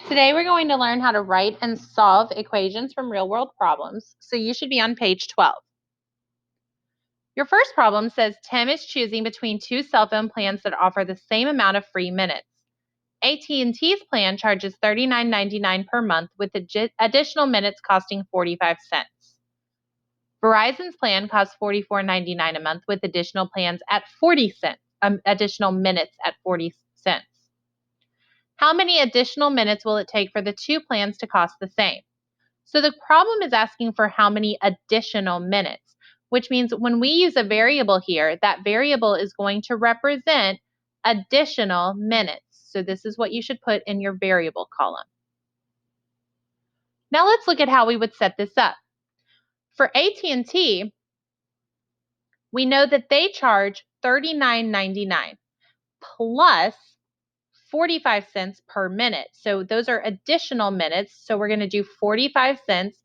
Today we're going to learn how to write and solve equations from real-world problems, so you should be on page 12. Your first problem says Tim is choosing between two cell phone plans that offer the same amount of free minutes. AT&T's plan charges $39.99 per month with additional minutes costing 45 cents. Verizon's plan costs $44.99 a month with additional plans at 40 cents, additional minutes at 40 cents. How many additional minutes will it take for the two plans to cost the same? So the problem is asking for how many additional minutes, which means when we use a variable here, that variable is going to represent additional minutes. So this is what you should put in your variable column. Now let's look at how we would set this up. For AT&T, we know that they charge $39.99 plus 45 cents per minute. So those are additional minutes. So we're going to do 45 cents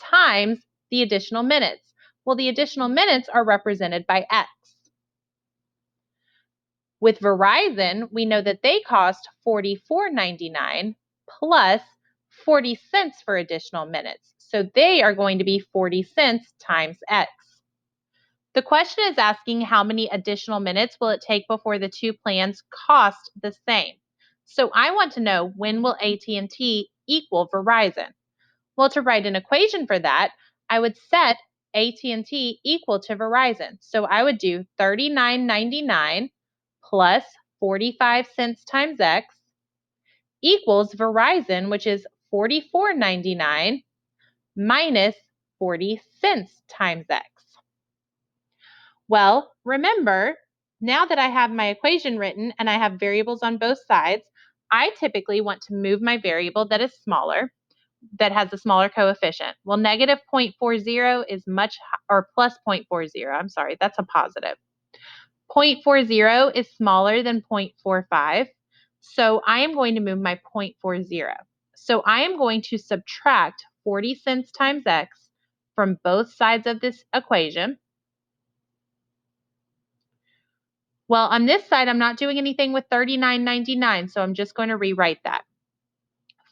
times the additional minutes. Well, the additional minutes are represented by X. With Verizon, we know that they cost $44.99 plus 40 cents for additional minutes. So they are going to be 40 cents times X. The question is asking how many additional minutes will it take before the two plans cost the same. So I want to know, when will AT&T equal Verizon? Well, to write an equation for that, I would set AT&T equal to Verizon. So I would do $39.99 plus 45 cents times X equals Verizon, which is $44.99 minus 40 cents times X. Well, remember, now that I have my equation written and I have variables on both sides, I typically want to move my variable that is smaller, that has a smaller coefficient. Well, negative 0.40 is or plus 0.40, I'm sorry, that's a positive. 0.40 is smaller than 0.45, so I am going to move my 0.40. So I am going to subtract 40 cents times X from both sides of this equation. Well, on this side, I'm not doing anything with $39.99, so I'm just going to rewrite that.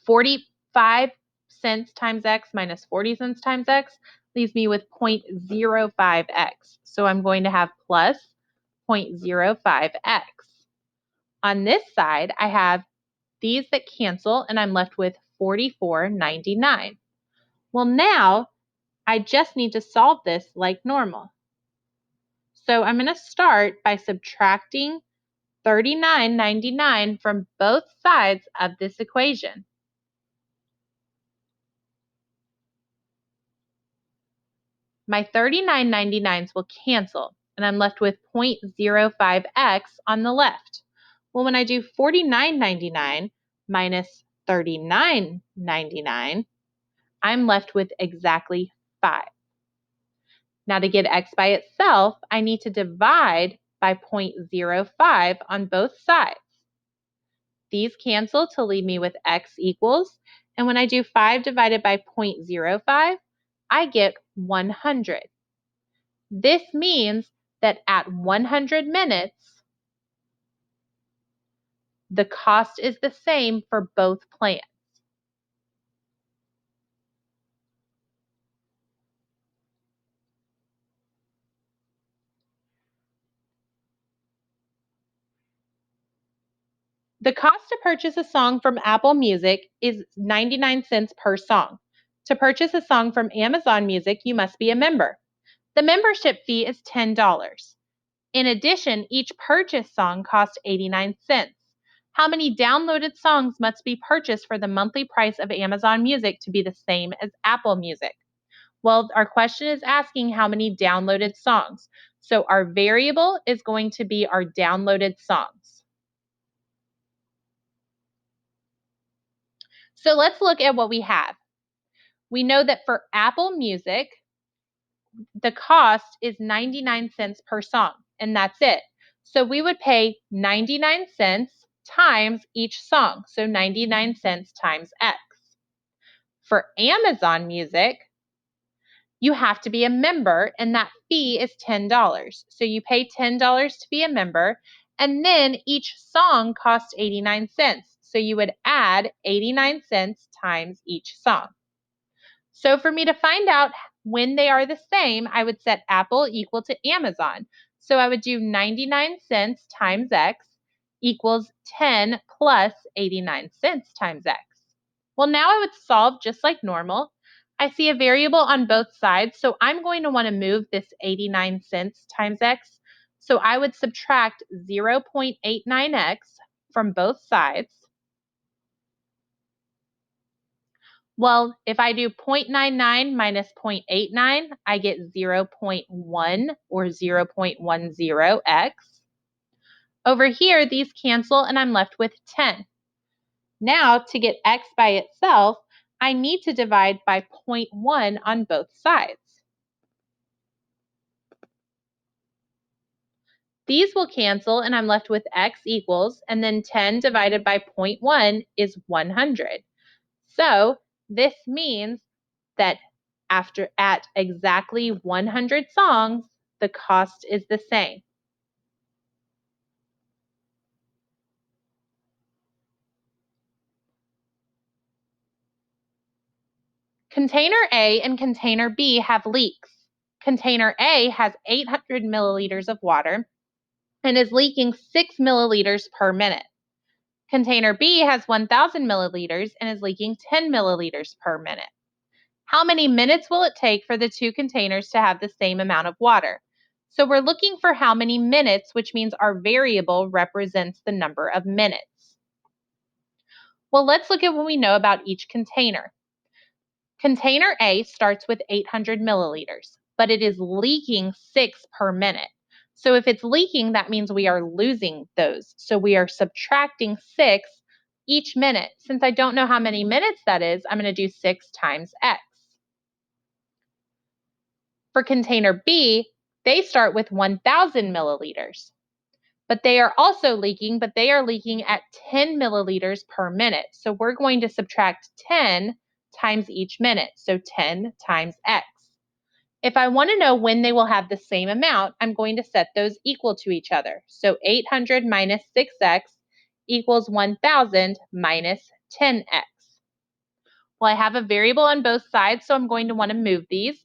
45 cents times X minus 40 cents times X leaves me with 0.05X. So I'm going to have plus 0.05X. On this side, I have these that cancel, and I'm left with $44.99. Well, now I just need to solve this like normal. So I'm going to start by subtracting $39.99 from both sides of this equation. My $39.99s will cancel, and I'm left with 0.05x on the left. Well, when I do $49.99 minus $39.99, I'm left with exactly 5. Now, to get x by itself, I need to divide by 0.05 on both sides. These cancel to leave me with x equals, and when I do 5 divided by 0.05, I get 100. This means that at 100 minutes, the cost is the same for both plans. The cost to purchase a song from Apple Music is 99 cents per song. To purchase a song from Amazon Music, you must be a member. The membership fee is $10. In addition, each purchased song costs 89 cents. How many downloaded songs must be purchased for the monthly price of Amazon Music to be the same as Apple Music? Well, our question is asking how many downloaded songs. So our variable is going to be our downloaded songs. So let's look at what we have. We know that for Apple Music, the cost is 99 cents per song, and that's it. So we would pay 99 cents times each song, so 99 cents times X. For Amazon Music, you have to be a member, and that fee is $10. So you pay $10 to be a member, and then each song costs 89 cents. so you would add 89 cents times each song. So for me to find out when they are the same, I would set Apple equal to Amazon. So I would do 99 cents times X equals 10 plus 89 cents times X. Well, now I would solve just like normal. I see a variable on both sides, so I'm going to want to move this 89 cents times X. So I would subtract 0.89X from both sides. Well, if I do 0.99 minus 0.89, I get 0.1 or 0.10x. Over here, these cancel and I'm left with 10. Now, to get x by itself, I need to divide by 0.1 on both sides. These will cancel and I'm left with x equals, and then 10 divided by 0.1 is 100. So this means that at exactly 100 songs, the cost is the same. Container A and container B have leaks. Container A has 800 milliliters of water and is leaking 6 milliliters per minute. Container B has 1,000 milliliters and is leaking 10 milliliters per minute. How many minutes will it take for the two containers to have the same amount of water? So we're looking for how many minutes, which means our variable represents the number of minutes. Well, let's look at what we know about each container. Container A starts with 800 milliliters, but it is leaking 6 per minute. So if it's leaking, that means we are losing those. So we are subtracting 6 each minute. Since I don't know how many minutes that is, I'm going to do 6 times x. For container B, they start with 1,000 milliliters, but they are also leaking, but they are leaking at 10 milliliters per minute. So we're going to subtract 10 times each minute, so 10 times x. If I want to know when they will have the same amount, I'm going to set those equal to each other. So 800 minus 6x equals 1,000 minus 10x. Well, I have a variable on both sides, so I'm going to want to move these.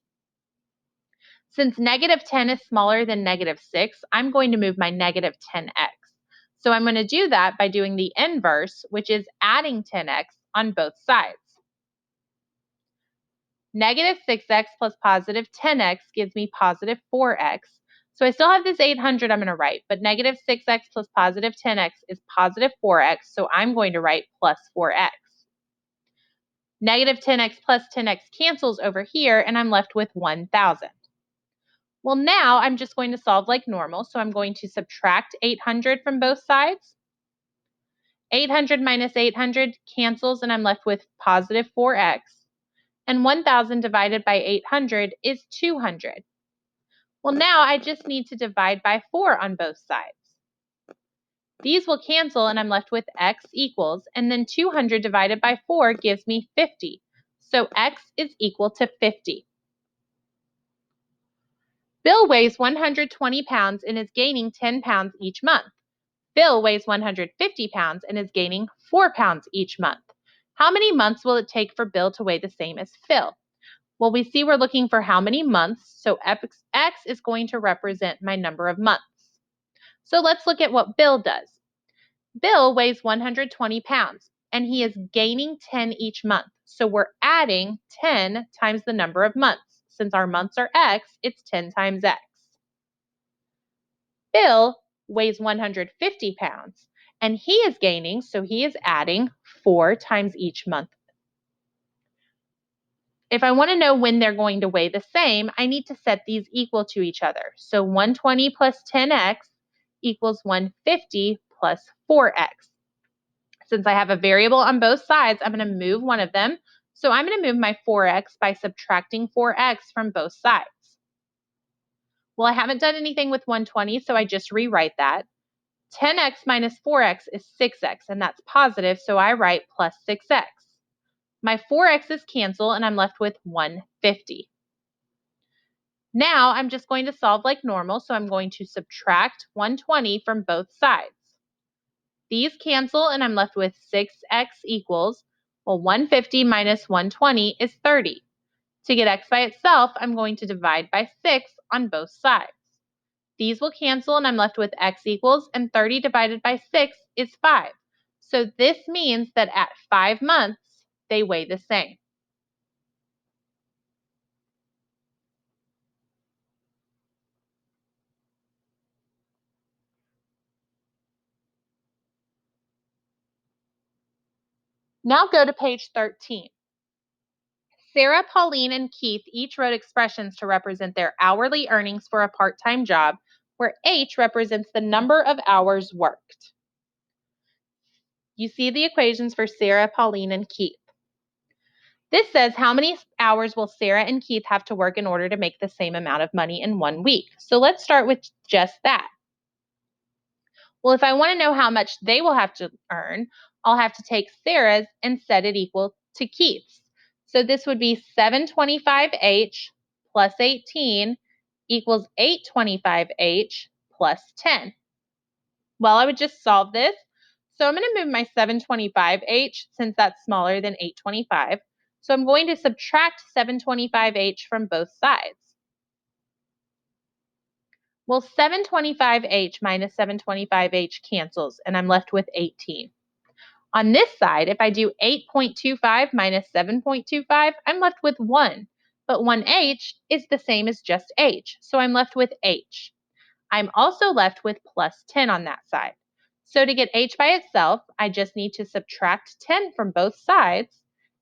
Since negative 10 is smaller than negative 6, I'm going to move my negative 10x. So I'm going to do that by doing the inverse, which is adding 10x on both sides. Negative 6x plus positive 10x gives me positive 4x. So I still have this 800 I'm going to write, but negative 6x plus positive 10x is positive 4x, so I'm going to write plus 4x. Negative 10x plus 10x cancels over here, and I'm left with 1,000. Well, now I'm just going to solve like normal, so I'm going to subtract 800 from both sides. 800 minus 800 cancels, and I'm left with positive 4x. And 1,000 divided by 800 is 200. Well, now I just need to divide by 4 on both sides. These will cancel, and I'm left with x equals, and then 200 divided by 4 gives me 50. So x is equal to 50. Bill weighs 120 pounds and is gaining 10 pounds each month. Phil weighs 150 pounds and is gaining 4 pounds each month. How many months will it take for Bill to weigh the same as Phil? Well, we see we're looking for how many months, so x is going to represent my number of months. So let's look at what Bill does. Bill weighs 120 pounds, and he is gaining 10 each month. So we're adding 10 times the number of months. Since our months are x, it's 10 times x. Bill weighs 150 pounds, and he is gaining, so he is adding 4 times each month. If I want to know when they're going to weigh the same, I need to set these equal to each other. So 120 plus 10x equals 150 plus 4x. Since I have a variable on both sides, I'm going to move one of them. So I'm going to move my 4x by subtracting 4x from both sides. Well, I haven't done anything with 120, so I just rewrite that. 10x minus 4x is 6x, and that's positive, so I write plus 6x. My 4x's cancel, and I'm left with 150. Now I'm just going to solve like normal, so I'm going to subtract 120 from both sides. These cancel, and I'm left with 6x equals, well, 150 minus 120 is 30. To get x by itself, I'm going to divide by 6 on both sides. These will cancel, and I'm left with x equals, and 30 divided by 6 is 5. So this means that at 5 months, they weigh the same. Now go to page 13. Sarah, Pauline, and Keith each wrote expressions to represent their hourly earnings for a part-time job, where H represents the number of hours worked. You see the equations for Sarah, Pauline, and Keith. This says how many hours will Sarah and Keith have to work in order to make the same amount of money in 1 week. So let's start with just that. Well, if I want to know how much they will have to earn, I'll have to take Sarah's and set it equal to Keith's. So this would be 725H plus 18 equals 825H plus 10. Well, I would just solve this. So I'm going to move my 725H since that's smaller than 825. So I'm going to subtract 725H from both sides. Well, 725H minus 725H cancels, and I'm left with 18. On this side, if I do 8.25 minus 7.25, I'm left with 1. But 1H is the same as just H, so I'm left with H. I'm also left with plus 10 on that side. So to get H by itself, I just need to subtract 10 from both sides,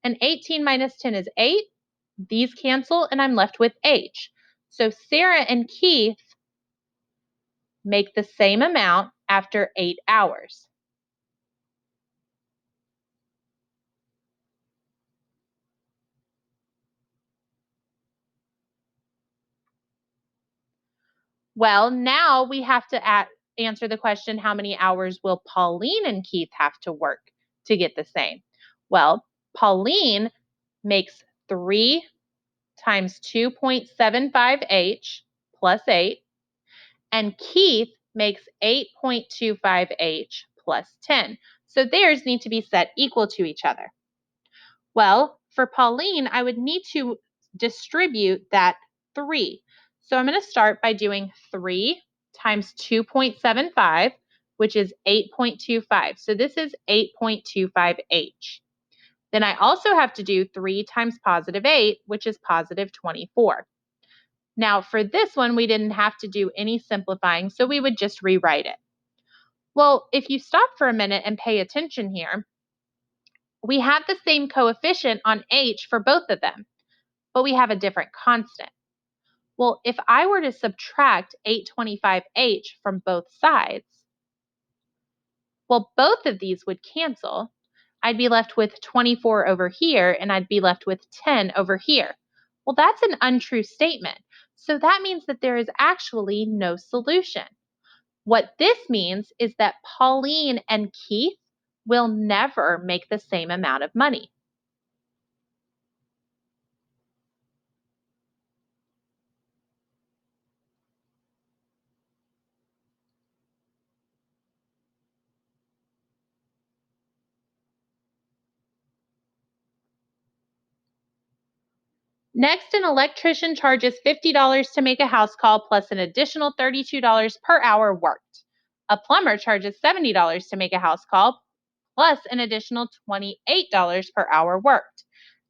and 18 minus 10 is 8. These cancel, and I'm left with H. So Sarah and Keith make the same amount after 8 hours. Well, now we have to answer the question, how many hours will Pauline and Keith have to work to get the same? Well, Pauline makes 3 times 2.75H plus 8, and Keith makes 8.25H plus 10. So theirs need to be set equal to each other. Well, for Pauline, I would need to distribute that 3. So I'm going to start by doing 3 times 2.75, which is 8.25. So this is 8.25H. Then I also have to do 3 times positive 8, which is positive 24. Now, for this one, we didn't have to do any simplifying, so we would just rewrite it. Well, if you stop for a minute and pay attention here, we have the same coefficient on H for both of them, but we have a different constant. Well, if I were to subtract 825H from both sides, well, both of these would cancel. I'd be left with 24 over here, and I'd be left with 10 over here. Well, that's an untrue statement. So that means that there is actually no solution. What this means is that Pauline and Keith will never make the same amount of money. Next, an electrician charges $50 to make a house call plus an additional $32 per hour worked. A plumber charges $70 to make a house call plus an additional $28 per hour worked.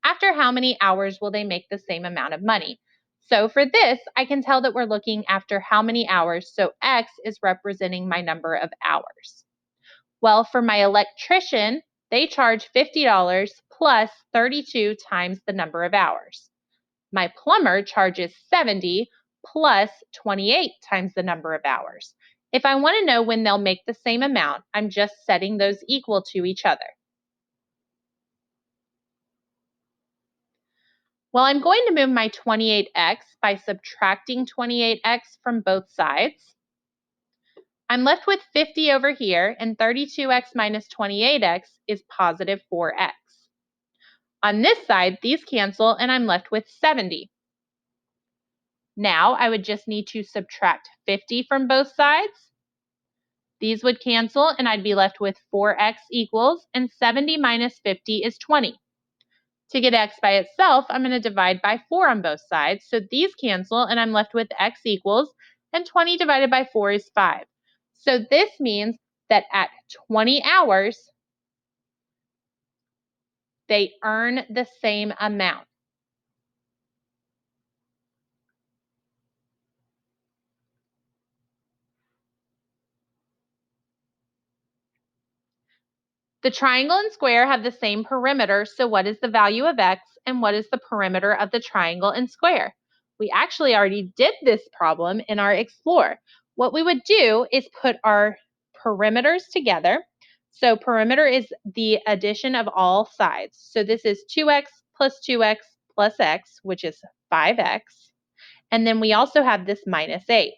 After how many hours will they make the same amount of money? So for this, I can tell that we're looking after how many hours, so X is representing my number of hours. Well, for my electrician, they charge $50 plus 32 times the number of hours. My plumber charges 70 plus 28 times the number of hours. If I want to know when they'll make the same amount, I'm just setting those equal to each other. Well, I'm going to move my 28x by subtracting 28x from both sides. I'm left with 50 over here, and 32x minus 28x is positive 4x. On this side, these cancel, and I'm left with 70. Now, I would just need to subtract 50 from both sides. These would cancel, and I'd be left with 4x equals, and 70 minus 50 is 20. To get x by itself, I'm going to divide by 4 on both sides. So these cancel, and I'm left with x equals, and 20 divided by 4 is 5. So this means that at 20 hours, they earn the same amount. The triangle and square have the same perimeter, so what is the value of x and what is the perimeter of the triangle and square? We actually already did this problem in our Explore. What we would do is put our perimeters together. So perimeter is the addition of all sides. So this is 2x plus x, which is 5x. And then we also have this minus 8.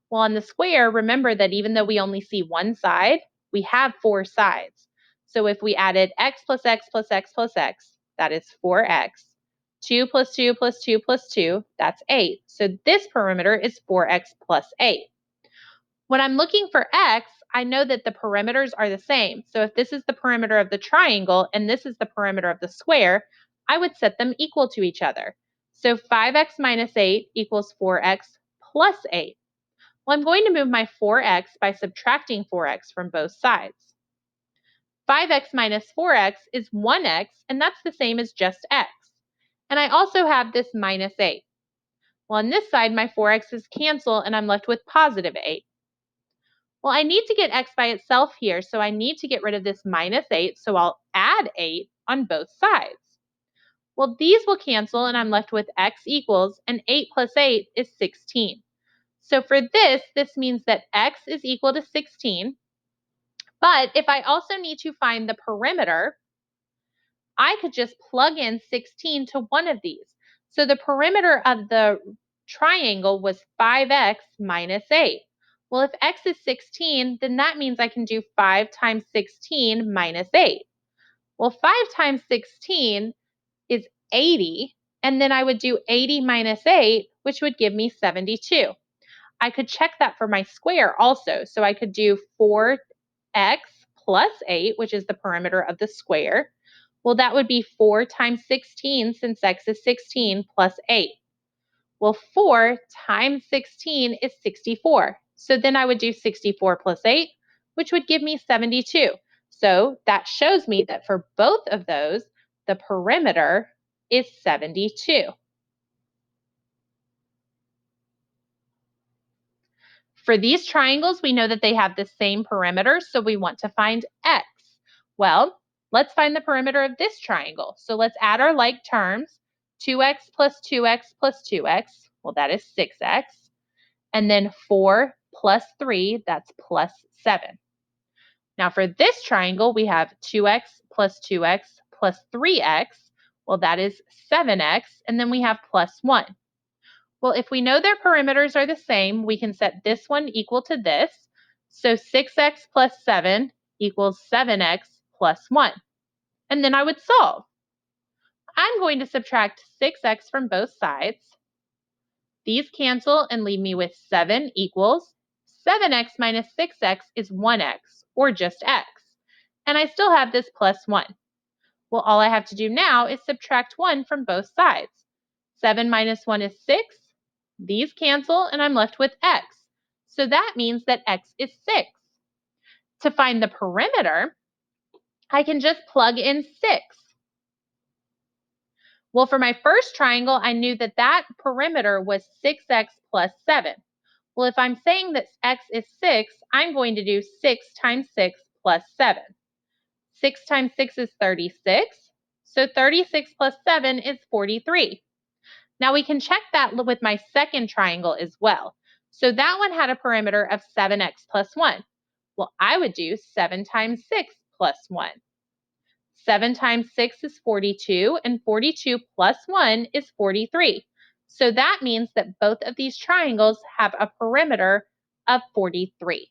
Well, on the square, remember that even though we only see one side, we have 4 sides. So if we added x plus x plus x plus x, that is 4x. 2 plus 2 plus 2 plus 2, that's 8. So this perimeter is 4x plus 8. When I'm looking for x, I know that the perimeters are the same. So if this is the perimeter of the triangle and this is the perimeter of the square, I would set them equal to each other. So 5x minus 8 equals 4x plus 8. Well, I'm going to move my 4x by subtracting 4x from both sides. 5x minus 4x is 1x, and that's the same as just x. And I also have this minus 8. Well, on this side, my 4x's cancel, and I'm left with positive 8. Well, I need to get x by itself here, so I need to get rid of this minus 8, so I'll add 8 on both sides. Well, these will cancel, and I'm left with x equals, and 8 plus 8 is 16. So for this means that x is equal to 16. But if I also need to find the perimeter, I could just plug in 16 to one of these. So the perimeter of the triangle was 5x minus 8. Well, if x is 16, then that means I can do 5 times 16 minus 8. Well, 5 times 16 is 80, and then I would do 80 minus 8, which would give me 72. I could check that for my square also. So I could do 4x plus 8, which is the perimeter of the square. Well, that would be 4 times 16, since x is 16, plus 8. Well, 4 times 16 is 64. So then I would do 64 plus 8, which would give me 72. So that shows me that for both of those, the perimeter is 72. For these triangles, we know that they have the same perimeter, so we want to find x. Well, let's find the perimeter of this triangle. So let's add our like terms. 2x plus 2x plus 2x, well, that is 6x. And then 4 plus 3, that's plus 7. Now for this triangle, we have 2x plus 2x plus 3x, well, that is 7x. And then we have plus 1. Well, if we know their perimeters are the same, we can set this one equal to this. So 6x plus 7 equals 7x plus 1. And then I would solve. I'm going to subtract 6x from both sides. These cancel and leave me with 7 equals 7x minus 6x is 1x, or just x. And I still have this plus 1. Well, all I have to do now is subtract 1 from both sides. 7 minus 1 is 6. These cancel, and I'm left with x. So that means that x is 6. To find the perimeter, I can just plug in 6. Well, for my first triangle, I knew that that perimeter was 6x plus 7. Well, if I'm saying that x is 6, I'm going to do 6 times 6 plus 7. 6 times 6 is 36. So 36 plus 7 is 43. Now we can check that with my second triangle as well. So that one had a perimeter of 7x plus 1. Well, I would do 7 times 6 plus 1. 7 times 6 is 42, and 42 plus 1 is 43. So that means that both of these triangles have a perimeter of 43.